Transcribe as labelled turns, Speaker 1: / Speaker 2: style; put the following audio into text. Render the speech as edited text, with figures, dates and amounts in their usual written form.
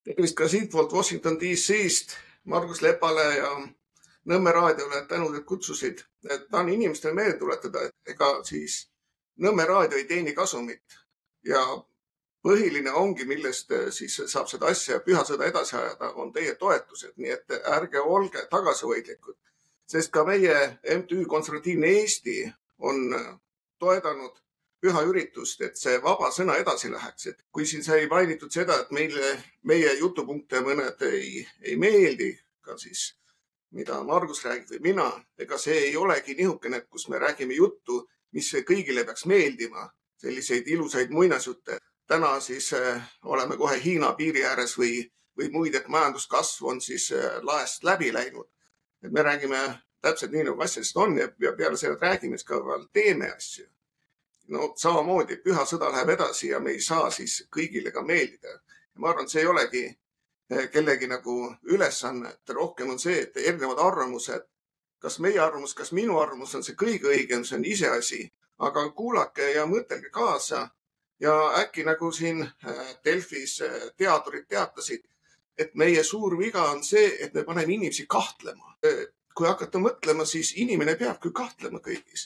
Speaker 1: Tervist ka siitpoolt Washington DC-st Margus Lepale ja Nõmme raadiole tänud, et kutsusid. Tahan inimestele meelde tuletada, et ega siis Nõmme raadio ei teeni kasumit ja põhiline ongi, millest siis saab seda asja pühasõda edasi ajada, on teie toetused. Nii et ärge olge tagasihoidlikud, sest ka meie MTÜ Konservatiivne Eesti on toetanud püha üritust, et see vaba sõna edasi läheks. Et kui siin sai mainitud seda, et meie jutupunkte mõned ei meeldi, ka siis mida Margus räägib või mina, ega see ei olegi nihukene, kus me räägime juttu, mis kõigile peaks meeldima, selliseid ilusaid muinasjutte. Täna siis oleme kohe Hiina piiri ääres või muid, et majanduskasv on siis laest läbi läinud. Et me räägime täpselt nii, nagu asjadest on ja peale selle räägime, ka teeme asju. No samamoodi püha sõda läheb edasi ja me ei saa siis kõigile ka meeldida. Ja ma arvan, see ei olegi kellegi nagu ülesanne, et rohkem on see, et erinevad arvamused, kas meie arvamus, kas minu arvamus on see kõige õigem, see on iseasi, aga kuulake ja mõtelge kaasa ja äkki nagu siin Delfis teadurid teatasid, et meie suur viga on see, et me paneme inimesi kahtlema. Kui hakata mõtlema, siis inimene peabki kahtlema kõigis.